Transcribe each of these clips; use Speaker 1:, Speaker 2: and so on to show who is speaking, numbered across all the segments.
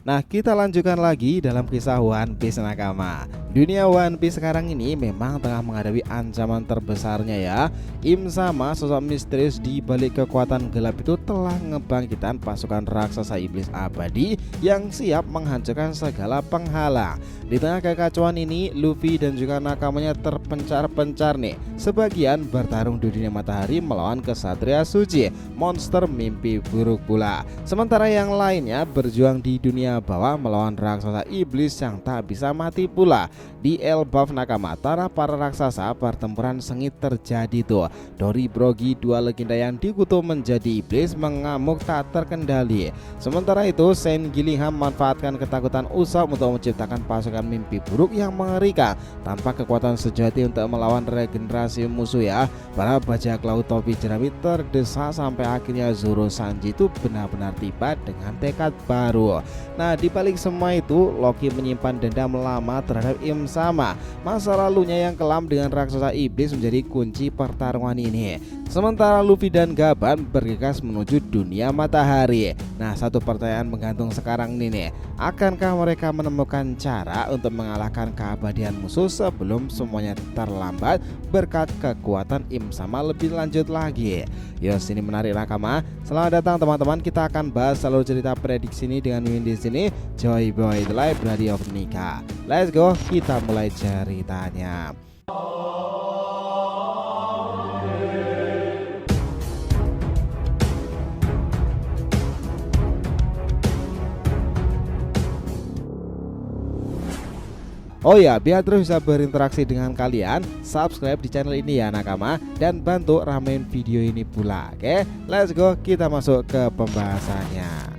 Speaker 1: Nah, kita lanjutkan lagi dalam kisah One Piece nakama. Dunia One Piece sekarang ini memang tengah menghadapi ancaman terbesarnya ya. Im Sama, sosok misterius di balik kekuatan gelap itu telah ngebangkitkan pasukan raksasa iblis abadi yang siap menghancurkan segala penghalang. Di tengah kekacauan ini, Luffy dan juga nakamanya terpencar-pencar nih. Sebagian bertarung di dunia matahari melawan kesatria suci, monster mimpi buruk pula. Sementara yang lainnya berjuang di dunia bawah melawan raksasa iblis yang tak bisa mati pula. Di Elbaf Nakama, antara para raksasa pertempuran sengit terjadi tuh. Dori Brogi, dua legenda yang dikutuk menjadi iblis, mengamuk tak terkendali. Sementara itu, Saint Gillingham memanfaatkan ketakutan Usopp untuk menciptakan pasukan mimpi buruk yang mengerikan tanpa kekuatan sejati untuk melawan regenerasi musuh ya. Para bajak laut topi jerami terdesak sampai akhirnya Zoro Sanji itu benar-benar tiba dengan tekad baru. Nah, di balik semua itu, Loki menyimpan dendam lama terhadap Im Sama. Masa lalunya yang kelam dengan raksasa iblis menjadi kunci pertarungan ini. Sementara Luffy dan Gaban bergegas menuju dunia matahari. Nah, satu pertanyaan menggantung sekarang ini nih. Akankah mereka menemukan cara untuk mengalahkan keabadian musuh sebelum semuanya terlambat berkat kekuatan Im Sama lebih lanjut lagi? Yos, ini menarik nakama. Selamat datang teman-teman, kita akan bahas seluruh cerita prediksi ini dengan Win di sini. Joy Boy The Library of Nika. Let's go, kita mulai ceritanya. Oh ya, biar terus bisa berinteraksi dengan kalian, subscribe di channel ini ya nakama, dan bantu ramein video ini pula. Oke, let's go, kita masuk ke pembahasannya.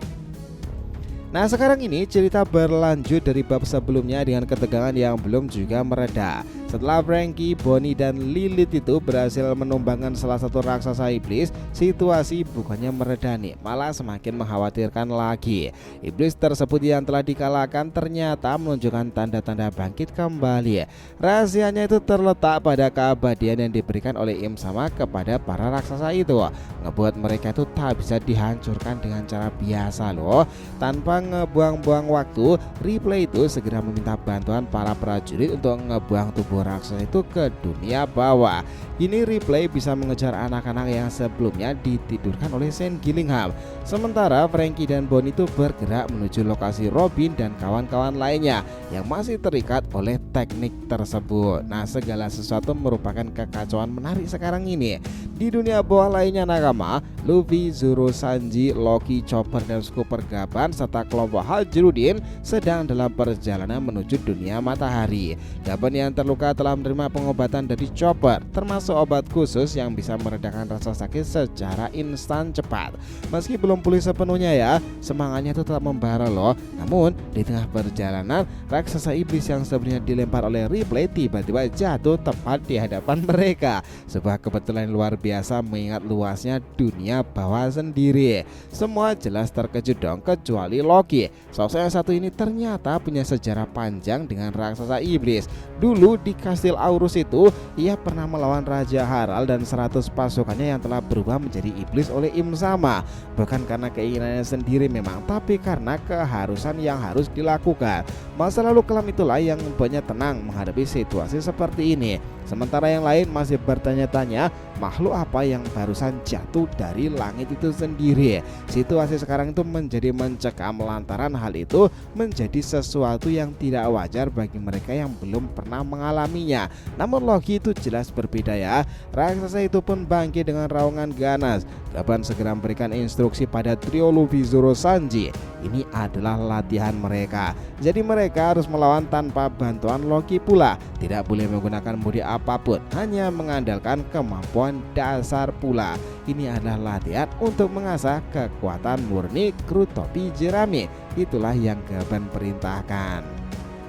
Speaker 1: Nah, sekarang ini cerita berlanjut dari bab sebelumnya dengan ketegangan yang belum juga mereda. Setelah Franky, Bonnie, dan Lilith itu berhasil menumbangkan salah satu raksasa iblis, situasi bukannya mereda nih, malah semakin mengkhawatirkan lagi. Iblis tersebut yang telah dikalahkan ternyata menunjukkan tanda-tanda bangkit kembali. Rahasianya itu terletak pada keabadian yang diberikan oleh Im Sama kepada para raksasa itu, ngebuat mereka itu tak bisa dihancurkan dengan cara biasa loh. Tanpa ngebuang-buang waktu, Replay itu segera meminta bantuan para prajurit untuk ngebuang tubuh raksasa itu ke dunia bawah. Ini Replay bisa mengejar anak-anak yang sebelumnya ditidurkan oleh Saint Gillingham. Sementara Franky dan Bonnie itu bergerak menuju lokasi Robin dan kawan-kawan lainnya yang masih terikat oleh teknik tersebut. Nah, segala sesuatu merupakan kekacauan menarik sekarang ini. Di dunia bawah lainnya nakama, Luffy, Zoro, Sanji, Loki, Chopper, dan Scooper Gaban serta kelompok Haljerudin sedang dalam perjalanan menuju dunia matahari. Gaban yang terluka telah menerima pengobatan dari Chopper, termasuk obat khusus yang bisa meredakan rasa sakit secara instan cepat. Meski belum pulih sepenuhnya ya, semangatnya itu tetap membara loh. Namun di tengah perjalanan, raksasa iblis yang sebenarnya dilempar oleh Replay tiba-tiba jatuh tepat di hadapan mereka. Sebuah kebetulan luar biasa mengingat luasnya dunia bawah sendiri. Semua jelas terkejut dong, kecuali Loki. Sosok yang satu ini ternyata punya sejarah panjang dengan raksasa iblis. Dulu di Kastil Aurus itu, ia pernah melawan Raja Harald dan 100 pasukannya yang telah berubah menjadi iblis oleh Im Sama. Bukan karena keinginannya sendiri memang, tapi karena keharusan yang harus dilakukan. Masa lalu kelam itulah yang membuatnya tenang menghadapi situasi seperti ini. Sementara yang lain masih bertanya-tanya, makhluk apa yang barusan jatuh dari langit itu sendiri. Situasi sekarang itu menjadi mencekam lantaran hal itu menjadi sesuatu yang tidak wajar bagi mereka yang belum pernah mengalaminya. Namun Loki itu jelas berbeda ya. Raksasa itu pun bangkit dengan raungan ganas. Gaban segera memberikan instruksi pada trio Luffy, Zoro, Sanji. Ini adalah latihan mereka. Jadi mereka harus melawan tanpa bantuan Loki pula. Tidak boleh menggunakan mode apapun, hanya mengandalkan kemampuan dasar pula. Ini adalah latihan untuk mengasah kekuatan murni kru topi jerami. Itulah yang Gaban perintahkan.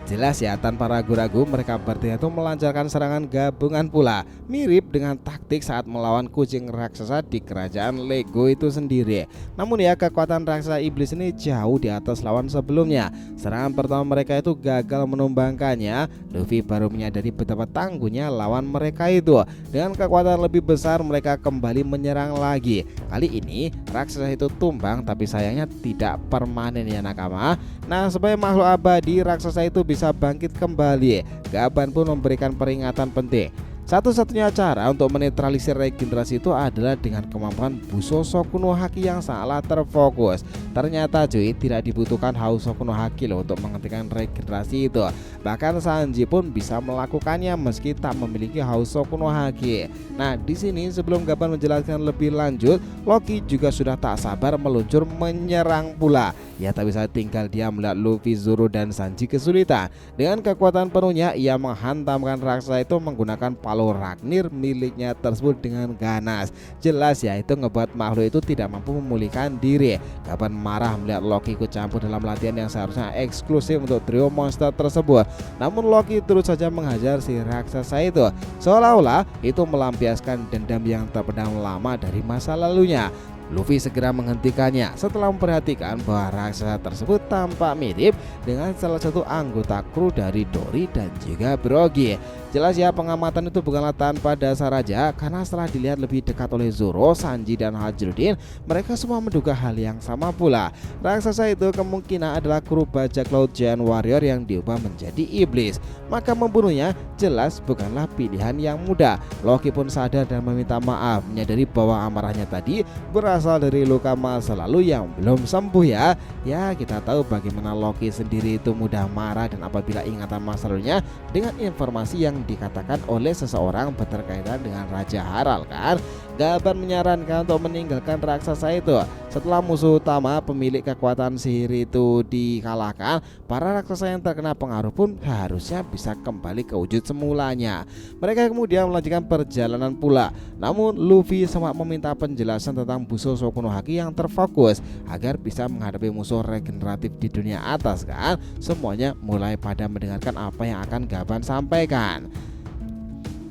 Speaker 1: Jelas ya, tanpa ragu-ragu mereka bertiga itu melancarkan serangan gabungan pula, mirip dengan taktik saat melawan kucing raksasa di kerajaan Lego itu sendiri. Namun ya, kekuatan raksasa iblis ini jauh di atas lawan sebelumnya. Serangan pertama mereka itu gagal menumbangkannya. Luffy baru menyadari betapa tangguhnya lawan mereka itu. Dengan kekuatan lebih besar mereka kembali menyerang lagi. Kali ini raksasa itu tumbang, tapi sayangnya tidak permanen ya nakama. Nah, sebagai makhluk abadi, raksasa itu bisa bangkit kembali. Gaban pun memberikan peringatan penting. Satu-satunya cara untuk menetralisir regenerasi itu adalah dengan kemampuan Busoshoku no Haki yang sangatlah terfokus. Ternyata cuy, tidak dibutuhkan Hausoku no Haki loh untuk menghentikan regenerasi itu. Bahkan Sanji pun bisa melakukannya meski tak memiliki Hausoku no Haki. Nah, di sini sebelum Gaban menjelaskan lebih lanjut, Loki juga sudah tak sabar meluncur menyerang pula. Ya, tak bisa tinggal dia melihat Luffy, Zoro dan Sanji kesulitan. Dengan kekuatan penuhnya ia menghantamkan raksasa itu menggunakan Palu Ragnir miliknya tersebut dengan ganas. Jelas ya, itu ngebuat makhluk itu tidak mampu memulihkan diri. Gaban marah melihat Loki ikut campur dalam latihan yang seharusnya eksklusif untuk trio monster tersebut. Namun Loki terus saja menghajar si raksasa itu, seolah-olah itu melampiaskan dendam yang terpendam lama dari masa lalunya. Luffy segera menghentikannya setelah memperhatikan bahwa raksasa tersebut tampak mirip dengan salah satu anggota kru dari Dory dan juga Brogy. Jelas ya, pengamatan itu bukanlah tanpa dasar aja, karena setelah dilihat lebih dekat oleh Zoro, Sanji dan Hajruddin, mereka semua menduga hal yang sama pula. Raksasa itu kemungkinan adalah kru bajak laut Giant Warrior yang diubah menjadi iblis. Maka membunuhnya jelas bukanlah pilihan yang mudah. Loki pun sadar dan meminta maaf, menyadari bahwa amarahnya tadi berasal dari luka masa lalu yang belum sembuh ya. Ya, kita tahu bagaimana Loki sendiri itu mudah marah dan apabila ingatan masa lalunya dengan informasi yang dikatakan oleh seseorang berkaitan dengan Raja Harald kan. Gaban menyarankan untuk meninggalkan raksasa itu. Setelah musuh utama pemilik kekuatan sihir itu dikalahkan, para raksasa yang terkena pengaruh pun harusnya bisa kembali ke wujud semulanya. Mereka kemudian melanjutkan perjalanan pula. Namun Luffy sempat meminta penjelasan tentang Busoshoku no Haki yang terfokus agar bisa menghadapi musuh regeneratif di dunia atas kan. Semuanya mulai pada mendengarkan apa yang akan Gaban sampaikan.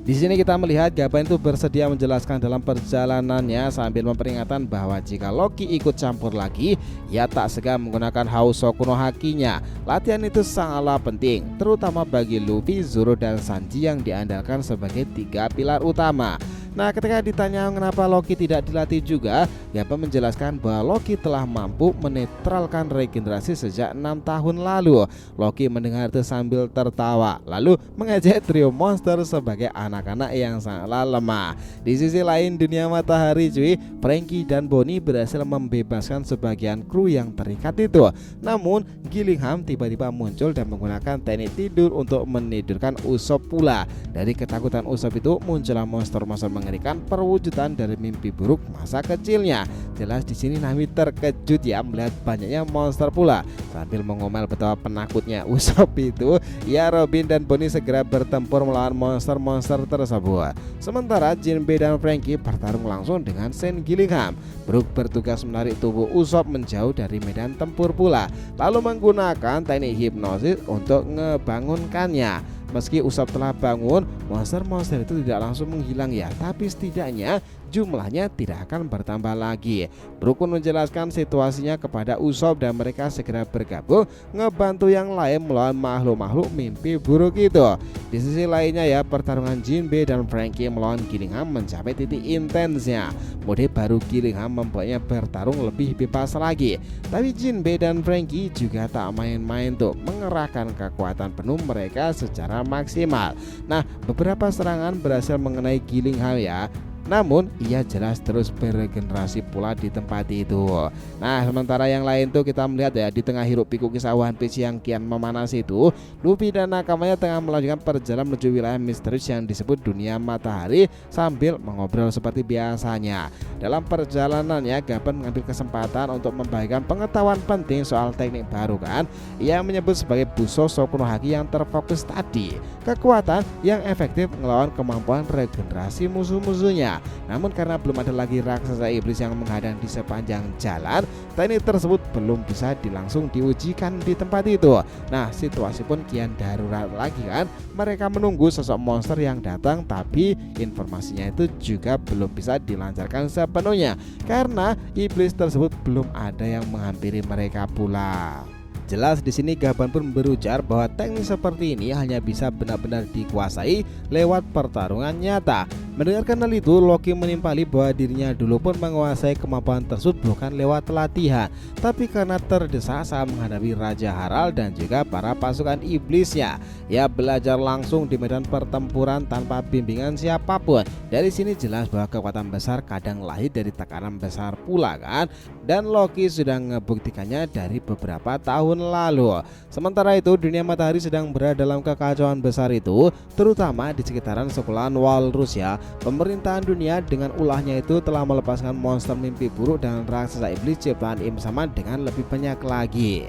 Speaker 1: Di sini kita melihat Gaban itu bersedia menjelaskan dalam perjalanannya sambil memperingatkan bahwa jika Loki ikut campur lagi, ia tak segan menggunakan Hausoku no Hakinya. Latihan itu sangatlah penting, terutama bagi Luffy, Zoro dan Sanji yang diandalkan sebagai tiga pilar utama. Nah, ketika ditanya kenapa Loki tidak dilatih juga, Gaban menjelaskan bahwa Loki telah mampu menetralkan regenerasi sejak 6 tahun lalu. Loki mendengar itu sambil tertawa, lalu mengejek trio monster sebagai anak-anak yang sangatlah lemah. Di sisi lain dunia matahari cuy, Franky dan Bonnie berhasil membebaskan sebagian kru yang terikat itu. Namun Gillingham tiba-tiba muncul dan menggunakan teknik tidur untuk menidurkan Usopp pula. Dari ketakutan Usopp itu muncullah monster-monster mengerikan perwujudan dari mimpi buruk masa kecilnya. Jelas di sini Nami terkejut ya melihat banyaknya monster pula. Sambil mengomel betapa penakutnya Usopp itu, ya Robin dan Bonnie segera bertempur melawan monster-monster tersebut. Sementara Jinbe dan Franky bertarung langsung dengan Saint Gillingham. Brook bertugas menarik tubuh Usopp menjauh dari medan tempur pula, lalu menggunakan teknik hipnosis untuk ngebangunkannya. Meski Usopp telah bangun, monster-monster itu tidak langsung menghilang ya, tapi setidaknya jumlahnya tidak akan bertambah lagi. Brook pun menjelaskan situasinya kepada Usopp dan mereka segera bergabung ngebantu yang lain melawan makhluk-makhluk mimpi buruk itu. Di sisi lainnya ya, pertarungan Jinbe dan Franky melawan Gillingham mencapai titik intensnya. Mode baru Gillingham membuatnya bertarung lebih bebas lagi. Tapi Jinbe dan Franky juga tak main-main tuh mengerahkan kekuatan penuh mereka secara maksimal. Nah, beberapa serangan berhasil mengenai Gillingham ya. Namun ia jelas terus beregenerasi pula di tempat itu. Nah, sementara yang lain tuh kita melihat ya, di tengah hiruk pikuk kisah One Piece yang kian memanas itu, Luffy dan nakamanya tengah melanjutkan perjalanan menuju wilayah misterius yang disebut dunia matahari sambil mengobrol seperti biasanya. Dalam perjalanannya Gaban mengambil kesempatan untuk membagikan pengetahuan penting soal teknik baru kan. Ia menyebut sebagai Busoshoku no Haki yang terfokus tadi, kekuatan yang efektif melawan kemampuan regenerasi musuh-musuhnya. dunia. Namun karena belum ada lagi raksasa iblis yang menghadang di sepanjang jalan, teknik tersebut belum bisa langsung diujikan di tempat itu. Nah, situasi pun kian darurat lagi kan. Mereka menunggu sosok monster yang datang, tapi informasinya itu juga belum bisa dilancarkan sepenuhnya karena iblis tersebut belum ada yang menghampiri mereka pula. Jelas di sini Gaban pun berujar bahwa teknik seperti ini hanya bisa benar-benar dikuasai lewat pertarungan nyata. Mendengarkan hal itu, Loki menimpali bahwa dirinya dulu pun menguasai kemampuan tersebut bukan lewat latihan, tapi karena terdesak saat menghadapi Raja Harald dan juga para pasukan iblisnya. Ia belajar langsung di medan pertempuran tanpa bimbingan siapapun. Dari sini jelas bahwa kekuatan besar kadang lahir dari tekanan besar pula kan. Dan Loki sudah ngebuktikannya dari beberapa tahun lalu. Sementara itu dunia matahari sedang berada dalam kekacauan besar itu, terutama di sekitaran sekolahan Walrus ya. Pemerintahan dunia dengan ulahnya itu telah melepaskan monster mimpi buruk dan raksasa iblis ciptaan Im Sama dengan lebih banyak lagi.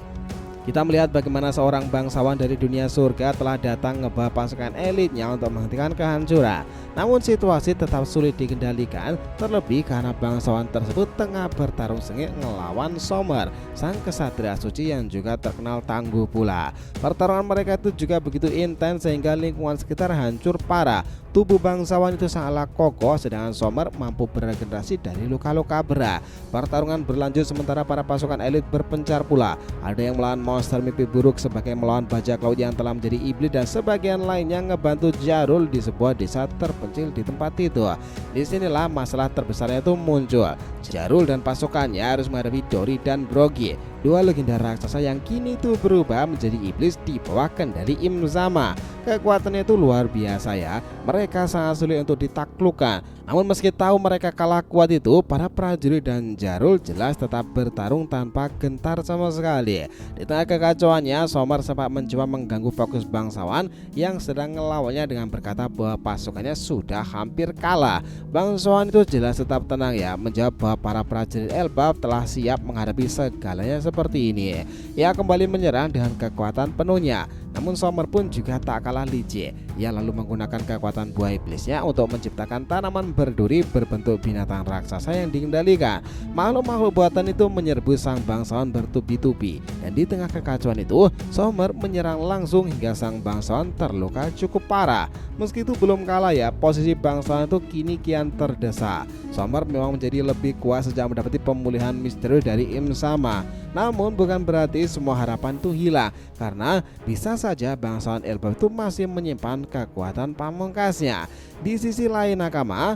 Speaker 1: Kita melihat bagaimana seorang bangsawan dari dunia surga telah datang ngebawa pasukan elitnya untuk menghentikan kehancuran. Namun situasi tetap sulit dikendalikan, terlebih karena bangsawan tersebut tengah bertarung sengit ngelawan Sommer, sang kesatria suci yang juga terkenal tangguh pula. Pertarungan mereka itu juga begitu intens sehingga lingkungan sekitar hancur parah. Tubuh bangsawan itu sangatlah kokoh, sedangkan Sommer mampu beregenerasi dari luka-luka berat. Pertarungan berlanjut sementara para pasukan elit berpencar pula. Ada yang melawan monster mimpi buruk sebagai melawan bajak laut yang telah menjadi iblis, dan sebagian lainnya ngebantu Jarul di sebuah desa terpencil di tempat itu. Disinilah masalah terbesarnya itu muncul. Jarul dan pasukannya harus menghadapi Dori dan Brogi, dua legenda raksasa yang kini itu berubah menjadi iblis di bawah kendali Im Sama. Kekuatannya itu luar biasa ya. Mereka sangat sulit untuk ditaklukkan. Namun meski tahu mereka kalah kuat itu, para prajurit dan Jarul jelas tetap bertarung tanpa gentar sama sekali. Di tengah kekacauannya, Sommer sempat mencoba mengganggu fokus bangsawan yang sedang ngelawannya dengan berkata bahwa pasukannya sudah hampir kalah. Bangsawan itu jelas tetap tenang ya, menjawab bahwa para prajurit Elbaf telah siap menghadapi segalanya seperti ini. Ia kembali menyerang dengan kekuatan penuhnya. Namun Sommer pun juga tak kalah licik. Ia lalu menggunakan kekuatan buah iblisnya untuk menciptakan tanaman berduri berbentuk binatang raksasa yang dikendalikan. Makhluk-makhluk buatan itu menyerbu sang bangsawan bertubi-tubi, dan di tengah kekacauan itu Sommer menyerang langsung hingga sang bangsawan terluka cukup parah. Meski itu belum kalah ya, posisi bangsawan itu kini kian terdesak. Sommer memang menjadi lebih kuat sejak mendapati pemulihan misterius dari Im Sama. Namun bukan berarti semua harapan itu hilang, karena bisa saja bangsawan Elbaf itu masih menyimpan kekuatan pamungkasnya. Di sisi lain nakama,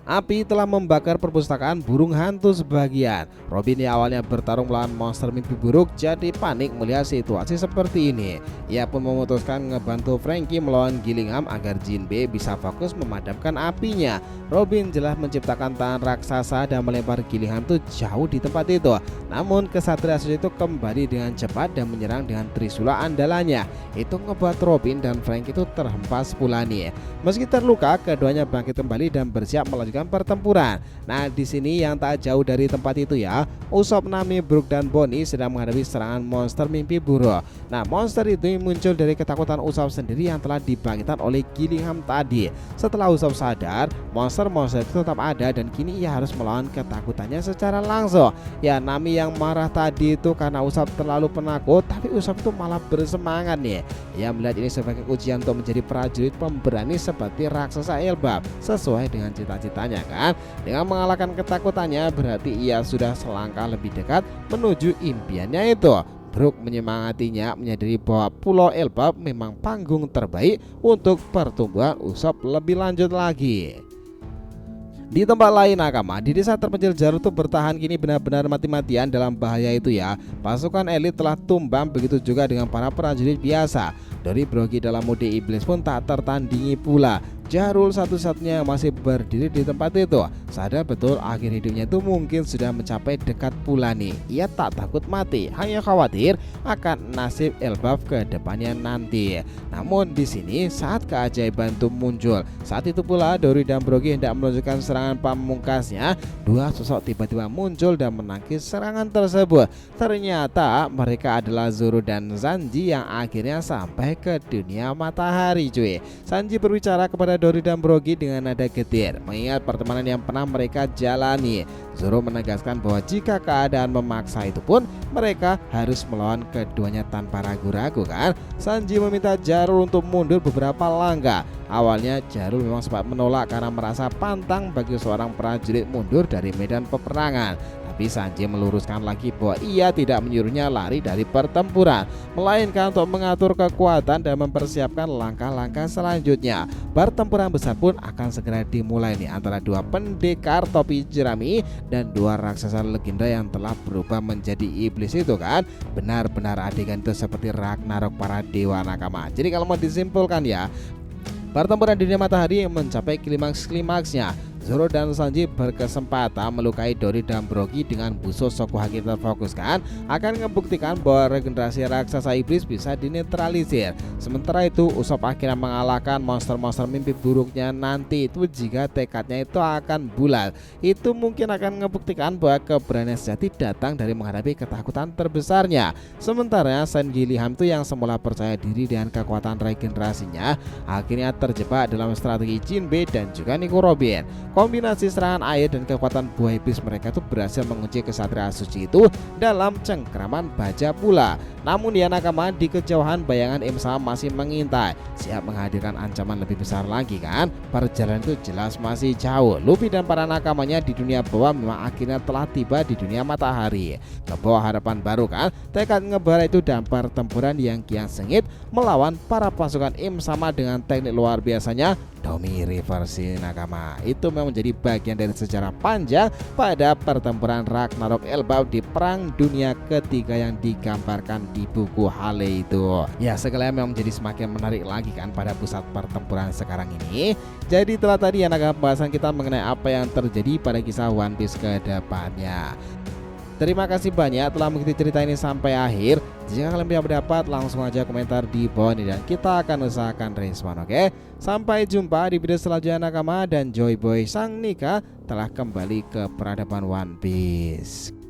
Speaker 1: api telah membakar perpustakaan burung hantu sebagian. Robin yang awalnya bertarung melawan monster mimpi buruk jadi panik melihat situasi seperti ini. Ia pun memutuskan ngebantu Franky melawan Gillingham agar Jin B bisa fokus memadamkan apinya. Robin jelas menciptakan tangan raksasa dan melempar Gillingham itu jauh di tempat itu. Namun kesatria suci itu kembali dengan cepat dan menyerang dengan trisula andalannya. Itu ngebuat Robin dan Franky itu terhempas pula nih. Meski terluka, keduanya bangkit kembali dan bersiap melanjutkan pertempuran. Nah, di sini yang tak jauh dari tempat itu ya, Usopp, Nami, Brook dan Bonnie sedang menghadapi serangan monster mimpi buruk. Nah, monster itu muncul dari ketakutan Usopp sendiri yang telah dibangkitkan oleh Gillingham tadi. Setelah Usopp sadar, monster-monster itu tetap ada dan kini ia harus melawan ketakutannya secara langsung. Ya, Nami yang marah tadi itu karena Usopp terlalu penakut, tapi Usopp itu malah bersemangat nih. Ia melihat ini sebagai ujian untuk menjadi prajurit pemberani seperti raksasa Elbaf, sesuai dengan cita-citanya kan. Dengan mengalahkan ketakutannya berarti ia sudah selangkah lebih dekat menuju impiannya itu. Brook menyemangatinya, menyadari bahwa Pulau Elbaf memang panggung terbaik untuk pertumbuhan Usopp lebih lanjut lagi. Di tempat lain nakama, di desa terpencil Jarul tuh bertahan kini benar-benar mati-matian dalam bahaya itu ya. Pasukan elit telah tumbang, begitu juga dengan para prajurit biasa. Dari Brogi dalam mode iblis pun tak tertandingi pula. Jarul satu-satunya yang masih berdiri di tempat itu. Sadar betul akhir hidupnya itu mungkin sudah mencapai dekat pula nih. Ia tak takut mati, hanya khawatir akan nasib Elbaf ke depannya nanti. Namun di sini saat keajaiban itu muncul. Saat itu pula Dori dan Brogi hendak melanjutkan serangan pamungkasnya. Dua sosok tiba-tiba muncul dan menangkis serangan tersebut. Ternyata mereka adalah Zoro dan Sanji yang akhirnya sampai mulai ke dunia matahari cuy. Sanji berbicara kepada Dory dan Brogy dengan nada getir, mengingat pertemanan yang pernah mereka jalani. Zoro menegaskan bahwa jika keadaan memaksa itu pun mereka harus melawan keduanya tanpa ragu-ragu kan. Sanji meminta Jarul untuk mundur beberapa langkah. Awalnya Jarul memang sempat menolak karena merasa pantang bagi seorang prajurit mundur dari medan peperangan. Tapi Sanji meluruskan lagi bahwa ia tidak menyuruhnya lari dari pertempuran, melainkan untuk mengatur kekuatan dan mempersiapkan langkah-langkah selanjutnya. Pertempuran besar pun akan segera dimulai nih antara dua pendekar topi jerami dan dua raksasa legenda yang telah berubah menjadi iblis itu kan. Benar-benar adegan itu seperti Ragnarok para dewa nakama. Jadi kalau mau disimpulkan ya, pertempuran dunia matahari mencapai klimaksnya. Zoro dan Sanji berkesempatan melukai Dory dan Brogy dengan busur Sokuhage terfokuskan akan membuktikan bahwa regenerasi raksasa iblis bisa dinetralisir. Sementara itu Usopp akhirnya mengalahkan monster-monster mimpi buruknya nanti itu jika tekadnya itu akan bulat. Itu mungkin akan membuktikan bahwa keberanian sejati datang dari menghadapi ketakutan terbesarnya. Sementara Shen Gilliam itu yang semula percaya diri dengan kekuatan regenerasinya akhirnya terjebak dalam strategi Jinbe dan juga Nico Robin. Kombinasi serangan air dan kekuatan buah iblis mereka itu berhasil mengunci kesatria suci itu dalam cengkraman baja pula. Namun ya nakama, di kejauhan bayangan Im-sama masih mengintai, siap menghadirkan ancaman lebih besar lagi kan. Perjalanan itu jelas masih jauh. Luffy dan para nakamanya di dunia bawah memang akhirnya telah tiba di dunia matahari. Kebawa harapan baru kan, tekad ngebara itu dan pertempuran yang kian sengit melawan para pasukan Im-sama dengan teknik luar biasanya Domi Reverse nakama. Itu memang menjadi bagian dari sejarah panjang pada pertempuran Ragnarok Elbaf di Perang Dunia Ketiga yang digambarkan di buku Hale itu. Ya, sekalian memang menjadi semakin menarik lagi kan pada pusat pertempuran sekarang ini. Jadi telah tadi ya nakama pembahasan kita mengenai apa yang terjadi pada kisah One Piece ke depannya. Terima kasih banyak telah mengikuti cerita ini sampai akhir. Jika kalian punya pendapat, langsung aja komentar di bawah ini dan kita akan usahakan respon, oke? Sampai jumpa di video selanjutnya nakama, dan Joy Boy Sang Nika telah kembali ke peradaban One Piece.